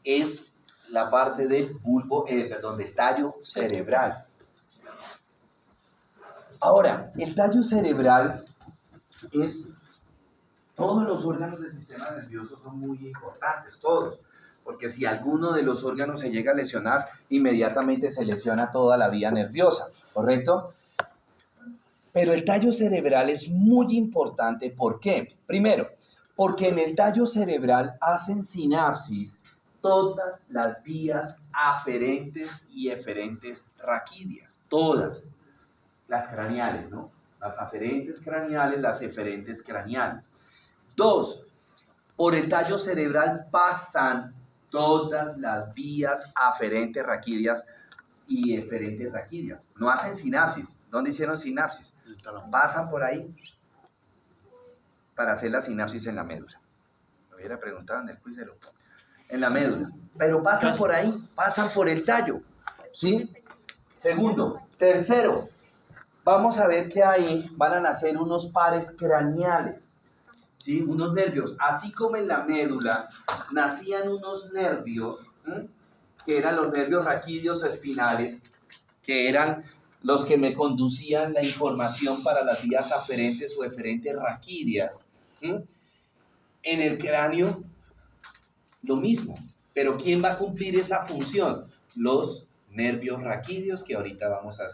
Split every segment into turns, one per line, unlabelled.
es la parte del bulbo, del tallo cerebral. Ahora, el tallo cerebral es... Todos los órganos del sistema nervioso son muy importantes, todos. Porque si alguno de los órganos se llega a lesionar, inmediatamente se lesiona toda la vía nerviosa, ¿correcto? Pero el tallo cerebral es muy importante. ¿Por qué? Primero, porque en el tallo cerebral hacen sinapsis todas las vías aferentes y eferentes raquídeas. Todas. Las craneales, ¿no? Las aferentes craneales, las eferentes craneales. 2. Por el tallo cerebral pasan todas las vías aferentes raquídeas y eferentes raquídeas. No hacen sinapsis. ¿Dónde hicieron sinapsis? Pasan por ahí para hacer la sinapsis en la médula. Me hubiera preguntado en el quiz en la médula. Pero pasan por ahí, pasan por el tallo. ¿Sí? Segundo. Tercero, vamos a ver que ahí van a nacer unos pares craneales. ¿Sí? Unos nervios, así como en la médula nacían unos nervios, que eran los nervios raquídeos espinales, que eran los que me conducían la información para las vías aferentes o eferentes raquídeas. En el cráneo, lo mismo. Pero ¿quién va a cumplir esa función? Los nervios raquídeos, que ahorita vamos a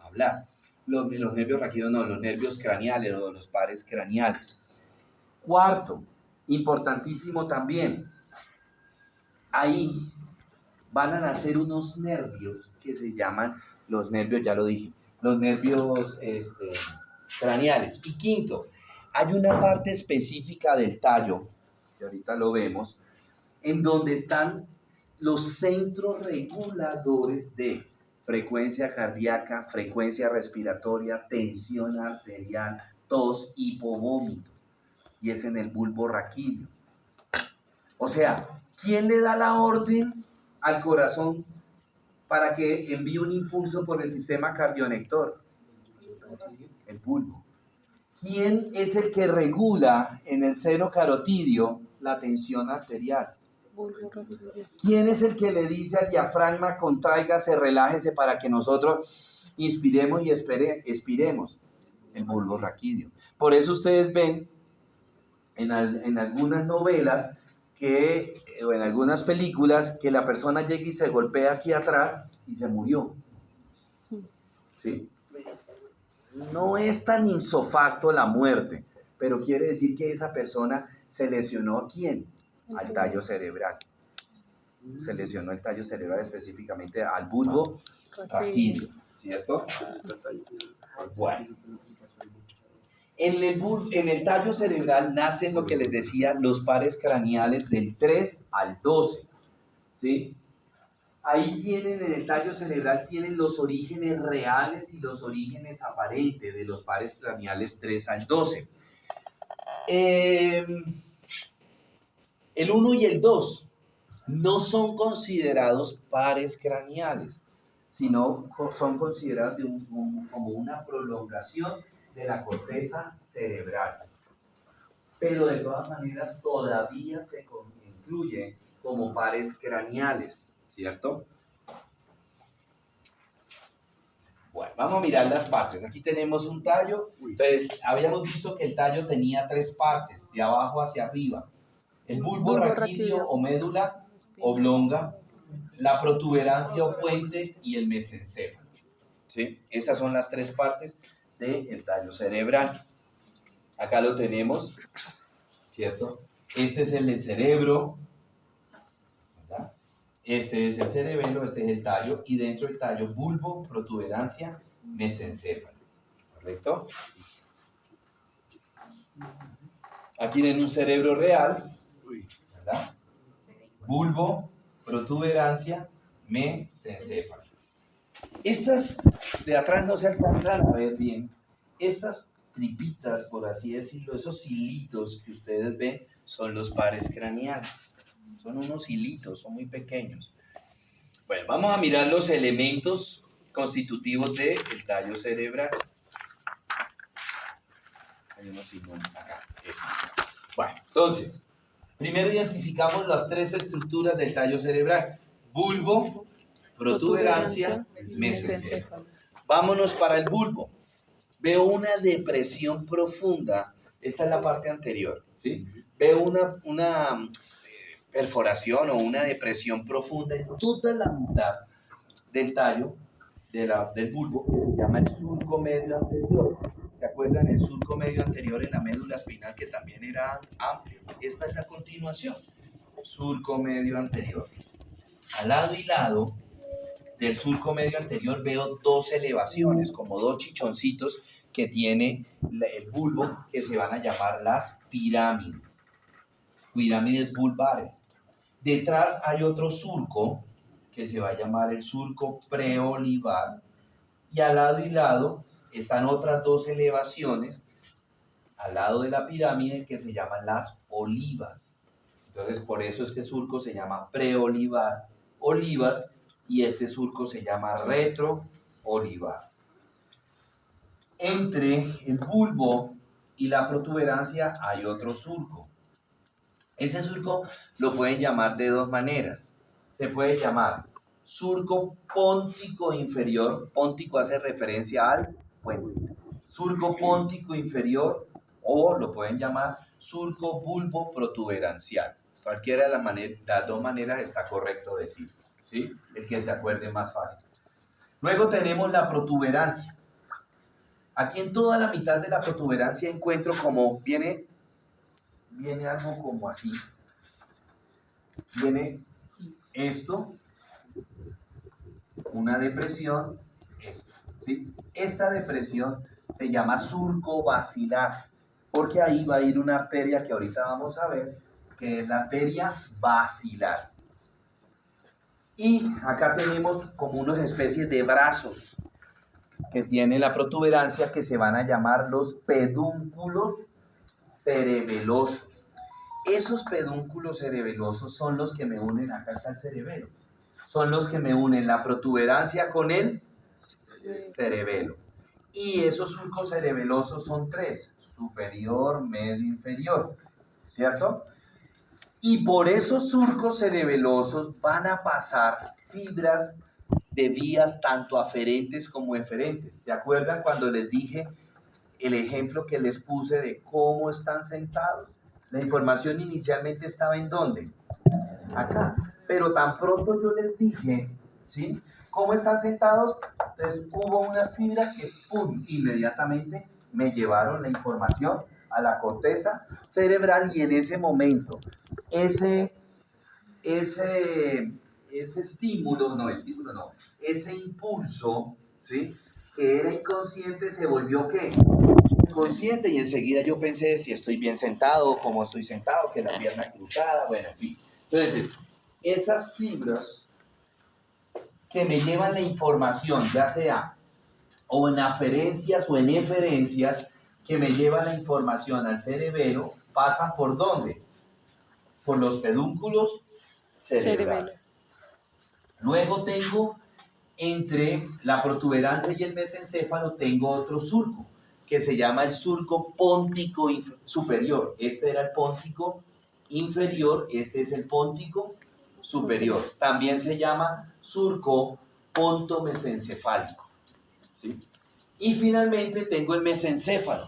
hablar. Los nervios raquídeos no, los nervios craneales o los pares craneales. Cuarto, importantísimo también, ahí van a nacer unos nervios que se llaman los nervios, ya lo dije, los nervios craneales. Y quinto, hay una parte específica del tallo, que ahorita lo vemos, en donde están los centros reguladores de frecuencia cardíaca, frecuencia respiratoria, tensión arterial, tos, hipovómito. Y es en el bulbo raquídeo. O sea, ¿quién le da la orden al corazón para que envíe un impulso por el sistema cardionector? El bulbo. ¿Quién es el que regula en el seno carotidio la tensión arterial? ¿Quién es el que le dice al diafragma contráigase, relájese para que nosotros inspiremos y expiremos? El bulbo raquídeo. Por eso ustedes ven en algunas novelas o en algunas películas que la persona llega y se golpea aquí atrás y se murió. ¿Sí? No es tan insofacto la muerte, pero quiere decir que esa persona se lesionó ¿a quién? Al tallo cerebral. Se lesionó el tallo cerebral, específicamente al bulbo raquídeo, ¿cierto? Bueno. En el tallo cerebral nacen lo que les decía, los pares craneales del 3 al 12. ¿Sí? Ahí tienen, en el tallo cerebral, tienen los orígenes reales y los orígenes aparentes de los pares craneales 3 al 12. El 1 y el 2 no son considerados pares craneales, sino son considerados como una prolongación de la corteza cerebral. Pero de todas maneras todavía se incluye como pares craneales, ¿cierto? Bueno, vamos a mirar las partes. Aquí tenemos un tallo. Entonces, habíamos visto que el tallo tenía 3 partes, de abajo hacia arriba. El bulbo raquídeo o médula oblonga, la protuberancia o puente y el mesencéfalo. ¿Sí? Esas son las 3 partes del tallo cerebral. Acá lo tenemos, ¿cierto? Este es el cerebro, ¿verdad? Este es el cerebelo, este es el tallo, y dentro del tallo bulbo, protuberancia, mesencéfalo. ¿Correcto? Aquí tienen un cerebro real, ¿verdad? Bulbo, protuberancia, mesencéfalo. Estas de atrás no se alcanzan a ver bien. Estas tripitas, por así decirlo, esos hilitos que ustedes ven, son los pares craneales. Son unos hilitos, son muy pequeños. Bueno, vamos a mirar los elementos constitutivos del tallo cerebral. Hay unos acá. Bueno, entonces, Primero identificamos las tres estructuras del tallo cerebral: bulbo, protuberancia, mesencéfalo. Vámonos para el bulbo. Veo una depresión profunda. Esta es la parte anterior, ¿sí? Veo una perforación o una depresión profunda en toda la mitad del tallo, del bulbo, que se llama el surco medio anterior. ¿Se acuerdan? El surco medio anterior en la médula espinal, que también era amplio. Esta es la continuación. Surco medio anterior. Al lado y lado del surco medio anterior veo dos elevaciones, como dos chichoncitos que tiene el bulbo, que se van a llamar las pirámides. Pirámides bulbares. Detrás hay otro surco que se va a llamar el surco preolivar, y al lado y lado están otras dos elevaciones al lado de la pirámide que se llaman las olivas. Entonces, por eso este surco se llama preolivar, olivas, y este surco se llama retroolivar. Entre el bulbo y la protuberancia hay otro surco. Ese surco lo pueden llamar de dos maneras. Se puede llamar surco póntico inferior. Póntico hace referencia al puente. Surco póntico inferior, o lo pueden llamar surco bulbo protuberancial. Cualquiera de las dos maneras está correcto decirlo, ¿sí? El que se acuerde más fácil. Luego tenemos la protuberancia. Aquí en toda la mitad de la protuberancia encuentro como viene algo como así. Viene esto, una depresión, esto, ¿sí? Esta depresión se llama surco basilar, porque ahí va a ir una arteria que ahorita vamos a ver, que es la arteria basilar. Y acá tenemos como unas especies de brazos que tiene la protuberancia, que se van a llamar los pedúnculos cerebelosos. Esos pedúnculos cerebelosos son los que me unen, acá está el cerebelo, son los que me unen la protuberancia con el cerebelo. Y esos surcos cerebelosos son tres: superior, medio, inferior, ¿cierto? Y por esos surcos cerebelosos van a pasar fibras de vías tanto aferentes como eferentes. ¿Se acuerdan cuando les dije el ejemplo que les puse de cómo están sentados? La información inicialmente estaba ¿en dónde? Acá. Pero tan pronto yo les dije, ¿sí?, cómo están sentados, entonces hubo unas fibras que, ¡pum!, inmediatamente me llevaron la información a la corteza cerebral, y en ese momento, ese impulso, ¿sí?, que era inconsciente, se volvió ¿qué? Consciente, y enseguida yo pensé si estoy bien sentado, cómo estoy sentado, que la pierna cruzada, bueno, en fin. Entonces, esas fibras que me llevan la información, ya sea o en aferencias o en eferencias, que me llevan la información al cerebelo, pasan ¿por dónde? Por los pedúnculos cerebrales. Luego tengo, entre la protuberancia y el mesencéfalo, tengo otro surco, que se llama el surco póntico superior. Este era el póntico inferior, este es el póntico superior. También se llama surco pontomesencefálico, ¿sí? Y finalmente tengo el mesencéfalo.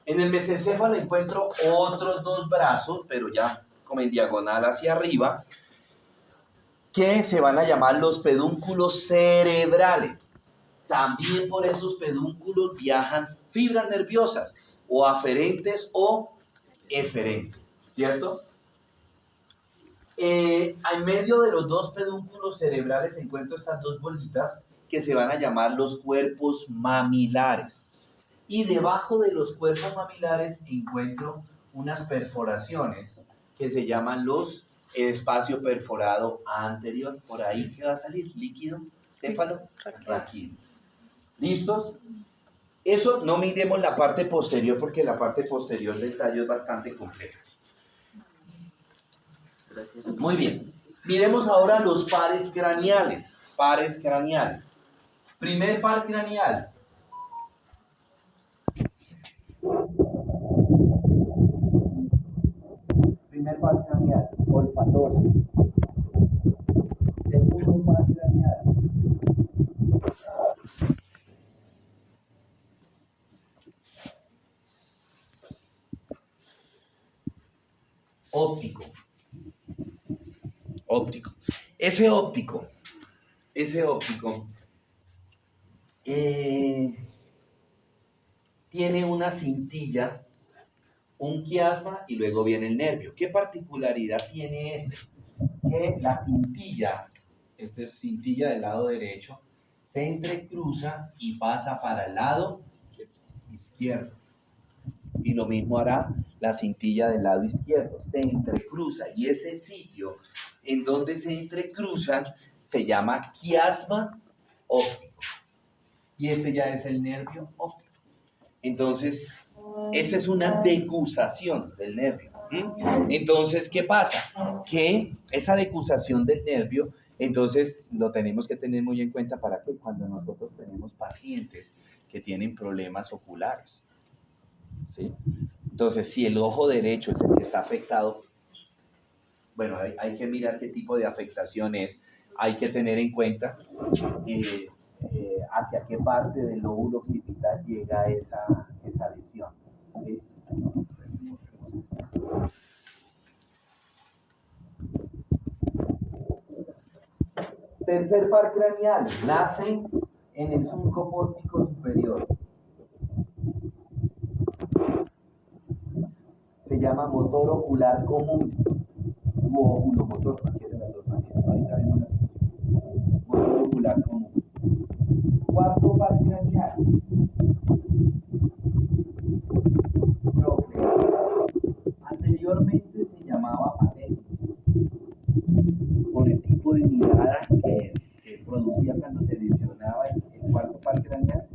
En el mesencéfalo encuentro otros dos brazos, pero ya como en diagonal hacia arriba, que se van a llamar los pedúnculos cerebrales. También por esos pedúnculos viajan fibras nerviosas, o aferentes o eferentes, ¿cierto? En medio de los dos pedúnculos cerebrales encuentro estas dos bolitas que se van a llamar los cuerpos mamilares. Y debajo de los cuerpos mamilares encuentro unas perforaciones que se llaman los espacio perforado anterior. Por ahí que va a salir líquido, céfalo, raquídeo. ¿Listos? Eso no miremos la parte posterior, porque la parte posterior del tallo es bastante compleja. Muy bien. Miremos ahora los pares craneales. Pares craneales. Primer par craneal. Primer par craneal, olfatorio. Segundo par craneal, óptico. Óptico. Ese óptico tiene una cintilla, un quiasma y luego viene el nervio. ¿Qué particularidad tiene este? Que la cintilla, esta es cintilla del lado derecho, se entrecruza y pasa para el lado izquierdo. Y lo mismo hará la cintilla del lado izquierdo, se entrecruza, y ese sitio en donde se entrecruzan se llama quiasma óptico. Y este ya es el nervio óptico. Entonces, esa es una decusación del nervio. Entonces, ¿qué pasa? Que esa decusación del nervio, entonces lo tenemos que tener muy en cuenta para que cuando nosotros tenemos pacientes que tienen problemas oculares, ¿sí? Entonces, si el ojo derecho es el que está afectado, bueno, hay que mirar qué tipo de afectación es. Hay que tener en cuenta hacia qué parte del lóbulo occipital llega esa lesión. ¿Sí? Tercer par craneal, nace en el surco póntico superior. Se llama motor ocular común u oculomotor, cualquiera de las dos maneras. Ahorita vemos la motor ocular común. Cuarto par craneal, proclear. Anteriormente se llamaba patético, por el tipo de mirada que producía cuando se lesionaba el cuarto par craneal,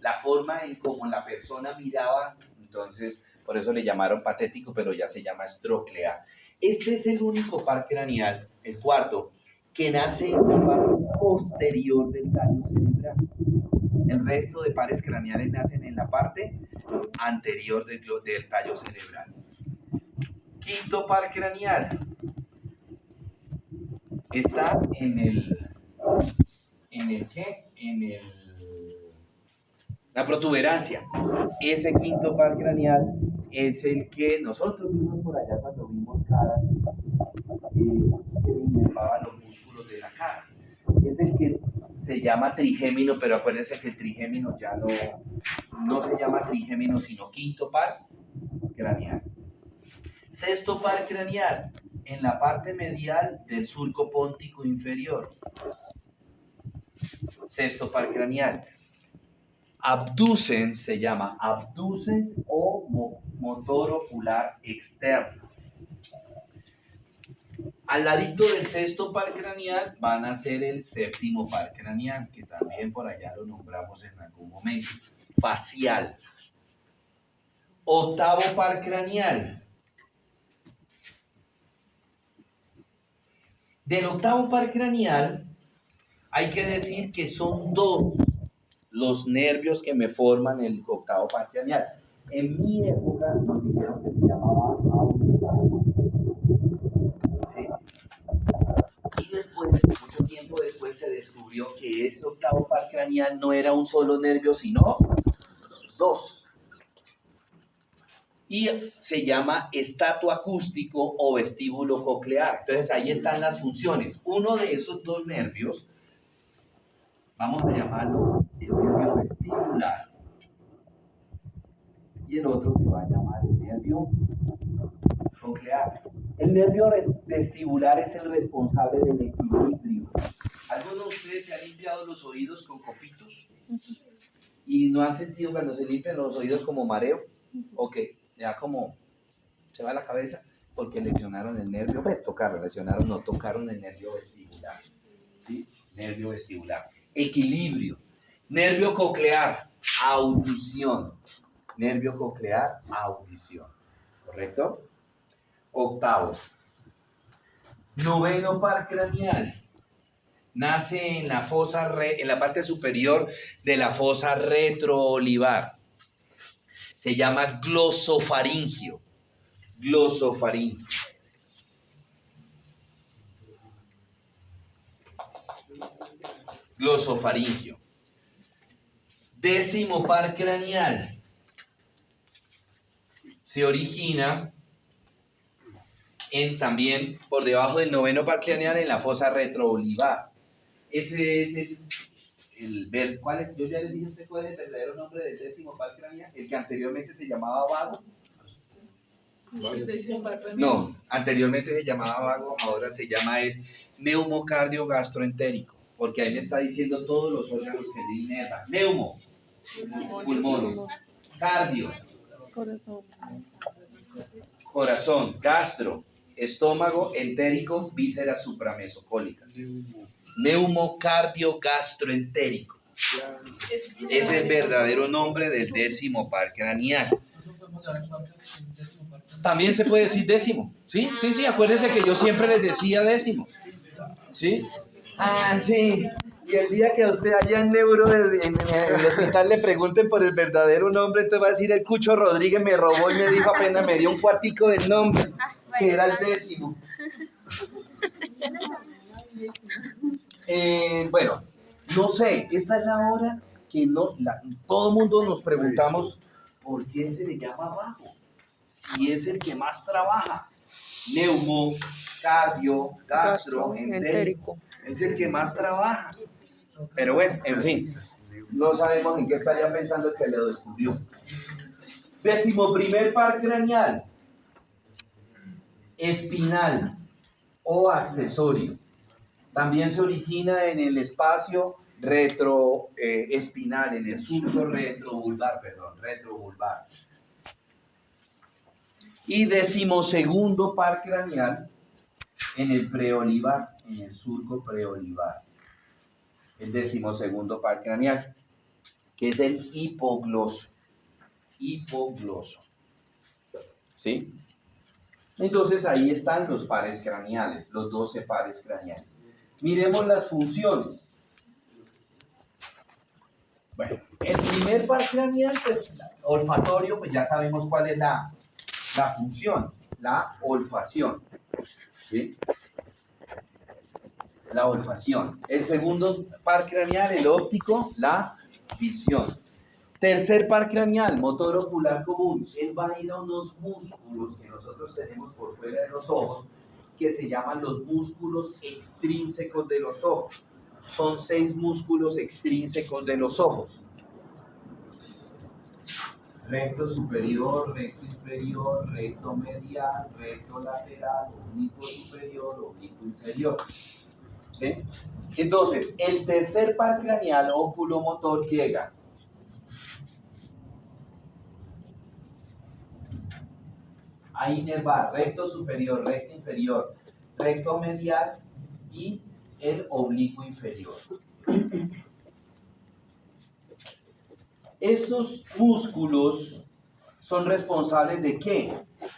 la forma en cómo la persona miraba, entonces por eso le llamaron patético, pero ya se llama estroclea. Este es el único par craneal, el cuarto, que nace en la parte posterior del tallo cerebral. El resto de pares craneales nacen en la parte anterior del tallo cerebral. Quinto par craneal está la protuberancia. Ese quinto par craneal es el que nosotros vimos por allá cuando vimos caras que inervaban los músculos de la cara. Es el que se llama trigémino, pero acuérdense que el trigémino ya no se llama trigémino, sino quinto par craneal. Sexto par craneal, en la parte medial del surco póntico inferior. Sexto par craneal. Abducens se llama abducens o motor ocular externo. Al ladito del sexto par craneal van a ser el séptimo par craneal, que también por allá lo nombramos en algún momento. Facial. Octavo par craneal. Del octavo par craneal hay que decir que son dos los nervios que me forman el octavo par craneal. En mi época nos dijeron que se llamaba audición. ¿Sí? Y después, mucho tiempo después, se descubrió que este octavo par craneal no era un solo nervio, sino dos. Y se llama estato acústico o vestíbulo coclear. Entonces ahí están las funciones. Uno de esos dos nervios, vamos a llamarlo el nervio vestibular. Y el otro se va a llamar el nervio coclear. El nervio vestibular es el responsable del equilibrio. ¿Alguno de ustedes se ha limpiado los oídos con copitos? ¿Y no han sentido cuando se limpian los oídos como mareo? ¿O que ya como se va la cabeza? Porque lesionaron el nervio, pues tocaron el nervio vestibular. ¿Sí? Nervio vestibular. Equilibrio. Nervio coclear, audición. Nervio coclear, audición. ¿Correcto? Octavo. Noveno par craneal. Nace en la parte superior de la fosa retroolivar. Se llama glosofaringio. glosofaringio. Glosofaringio. Décimo par craneal se origina también por debajo del noveno par craneal en la fosa retroolivar. Ese es yo ya les dije a usted cuál es el verdadero nombre del décimo par craneal, el que anteriormente se llamaba vago. No, anteriormente se llamaba vago, ahora se llama neumocardio gastroentérico, porque ahí me está diciendo todos los órganos que le inervan. Neumo, pulmones, cardio, corazón, gastro, estómago, entérico, vísceras supramesocólicas. Neumocardio gastroentérico. Es el verdadero nombre del décimo par craneal. También se puede decir décimo. Sí, acuérdense que yo siempre les decía décimo. ¿Sí? Ah, sí. Y el día que a usted allá en Neuro, en el hospital, le pregunten por el verdadero nombre, entonces va a decir: el Cucho Rodríguez me robó y me dijo, apenas me dio un cuartico del nombre, que era el décimo. Bueno, no sé, esa es la hora que todo el mundo nos preguntamos por qué se le llama vago, si es el que más trabaja. Neumo, cardio, gastroentérico, es el que más trabaja. Pero bueno, en fin, no sabemos en qué estaría pensando el que lo descubrió. Décimo primer par craneal, espinal o accesorio. También se origina en el espacio retroespinal, en el surco retrovulvar. Y decimosegundo par craneal en el preolivar, en el surco preolivar. El decimosegundo par craneal, que es el hipogloso. ¿Sí? Entonces ahí están los pares craneales, los 12 pares craneales. Miremos las funciones. Bueno, el primer par craneal, pues olfatorio, pues ya sabemos cuál es la función, la olfacción. ¿Sí? La olfacción. El segundo par craneal, el óptico, la visión. Tercer par craneal, motor ocular común. Él va a ir a unos músculos que nosotros tenemos por fuera de los ojos, que se llaman los músculos extrínsecos de los ojos. Son 6 músculos extrínsecos de los ojos. Recto superior, recto inferior, recto medial, recto lateral, oblicuo superior, oblicuo inferior. ¿Sí? Entonces, el tercer par craneal oculomotor llega a inervar recto superior, recto inferior, recto medial y el oblicuo inferior. Estos músculos son responsables ¿de qué?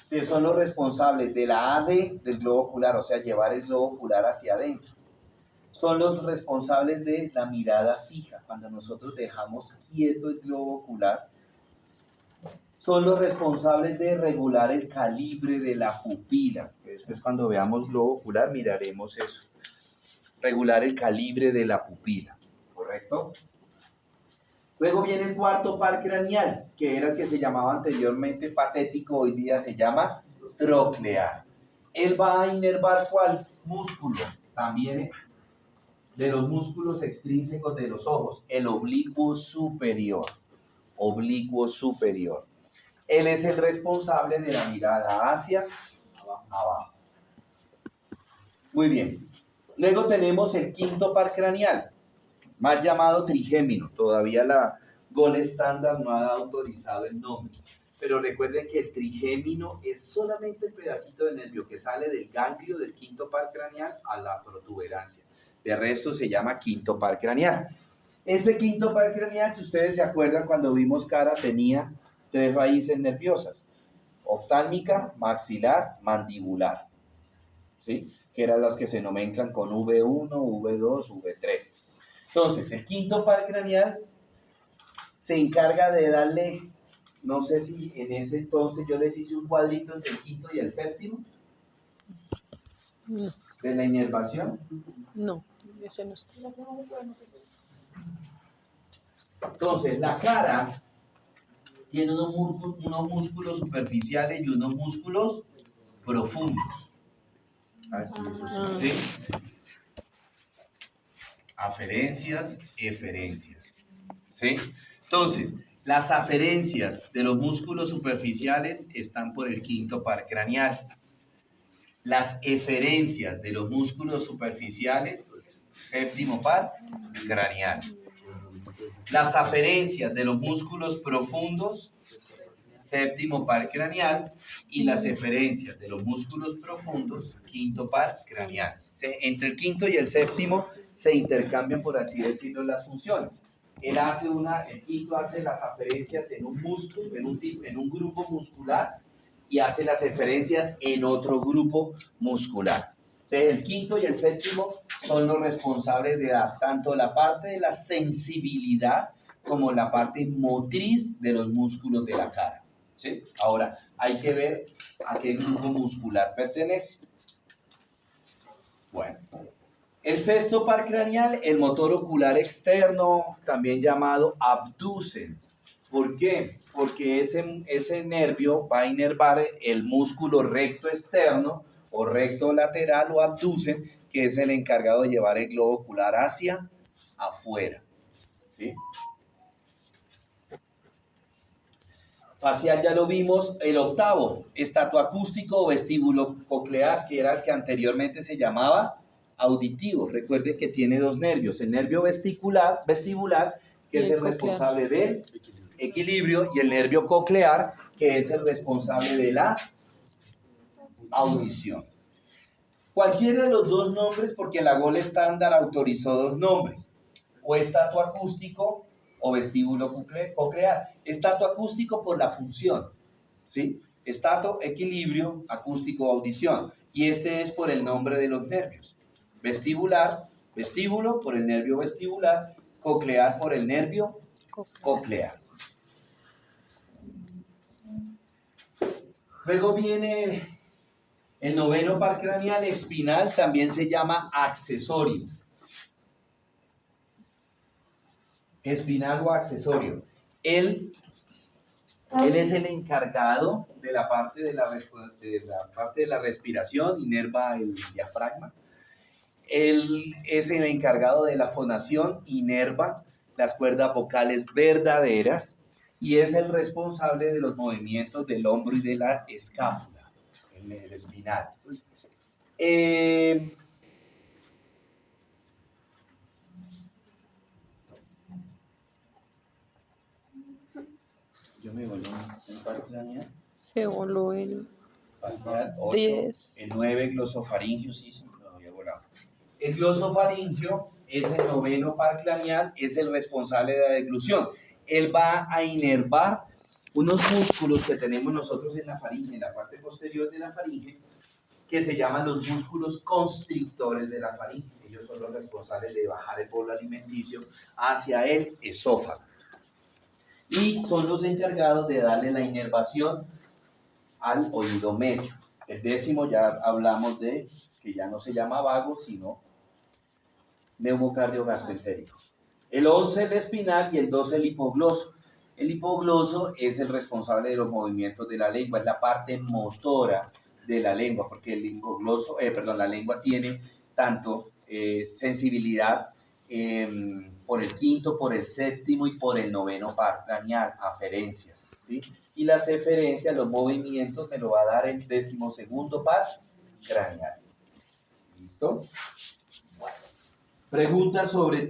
Que son los responsables de la AD del globo ocular, o sea, llevar el globo ocular hacia adentro. Son los responsables de la mirada fija, cuando nosotros dejamos quieto el globo ocular. Son los responsables de regular el calibre de la pupila, que después cuando veamos globo ocular miraremos eso. Regular el calibre de la pupila, ¿correcto? Luego viene el cuarto par craneal, que era el que se llamaba anteriormente patético, hoy día se llama troclear. Él va a inervar ¿cuál músculo? También de los músculos extrínsecos de los ojos, el oblicuo superior. Oblicuo superior. Él es el responsable de la mirada hacia abajo. Muy bien. Luego tenemos el quinto par craneal, más llamado trigémino. Todavía la Gold Standard no ha autorizado el nombre. Pero recuerden que el trigémino es solamente el pedacito de nervio que sale del ganglio del quinto par craneal a la protuberancia. De resto se llama quinto par craneal. Ese quinto par craneal, si ustedes se acuerdan, cuando vimos cara, tenía 3 raíces nerviosas: oftálmica, maxilar, mandibular. ¿Sí? Que eran las que se nomenclan con V1, V2, V3. Entonces, el quinto par craneal se encarga de darle no sé si en ese entonces yo les hice un cuadrito entre el quinto y el séptimo
No,
de la inervación.
no, ese no está.
Entonces, la cara tiene unos músculos superficiales y unos músculos profundos. ¿Sí? Aferencias, eferencias. ¿Sí? Entonces, las aferencias de los músculos superficiales están por el quinto par craneal. Las eferencias de los músculos superficiales, séptimo par craneal. Las aferencias de los músculos profundos, séptimo par craneal, y las eferencias de los músculos profundos, quinto par craneal. Entre el quinto y el séptimo se intercambian, por así decirlo, las funciones. El quinto hace las aferencias en un músculo, en un grupo muscular, y hace las eferencias en otro grupo muscular. Entonces, el quinto y el séptimo son los responsables de dar tanto la parte de la sensibilidad como la parte motriz de los músculos de la cara. ¿Sí? Ahora, hay que ver a qué grupo muscular pertenece. Bueno, el sexto par craneal, el motor ocular externo, también llamado abducens. ¿Por qué? Porque ese nervio va a inervar el músculo recto externo o recto lateral o abducen, que es el encargado de llevar el globo ocular hacia afuera. ¿Sí? Facial ya lo vimos. El octavo, estatoacústico o vestíbulo coclear, que era el que anteriormente se llamaba auditivo. Recuerde que tiene dos nervios, el nervio vestibular, que es el responsable del equilibrio, y el nervio coclear, que es el responsable de la audición. Cualquiera de los dos nombres, porque la GOL estándar autorizó dos nombres, o estatoacústico o vestíbulo coclear. Estatoacústico por la función, ¿sí? Estato, equilibrio, acústico, audición. Y este es por el nombre de los nervios. Vestibular, vestíbulo por el nervio vestibular, coclear por el nervio coclear. Luego viene el noveno par craneal espinal, también se llama accesorio. Espinal o accesorio. Él es el encargado de la parte de la respiración, inerva el diafragma. Él es el encargado de la fonación, inerva las cuerdas vocales verdaderas, y es el responsable de los movimientos del hombro y de la escápula, el espinal. Yo me volví un par craneal.
Se voló el
Facial, 8,
10.
el 9, glosofaringio, sí, se me lo había volado. El glosofaringio es el noveno par craneal, es el responsable de la deglución. Él va a inervar unos músculos que tenemos nosotros en la faringe, en la parte posterior de la faringe, que se llaman los músculos constrictores de la faringe. Ellos son los responsables de bajar el bolo alimenticio hacia el esófago. Y son los encargados de darle la inervación al oído medio. El décimo ya hablamos de que ya no se llama vago, sino neumocardio gastroentérico. El 11 el espinal y el 12 el hipogloso. El hipogloso es el responsable de los movimientos de la lengua, es la parte motora de la lengua, porque el hipogloso, la lengua tiene tanto sensibilidad por el quinto, por el séptimo y por el noveno par craneal, aferencias, ¿sí? Y las eferencias, los movimientos, me lo va a dar el 12º par craneal. ¿Listo? Bueno. Preguntas sobre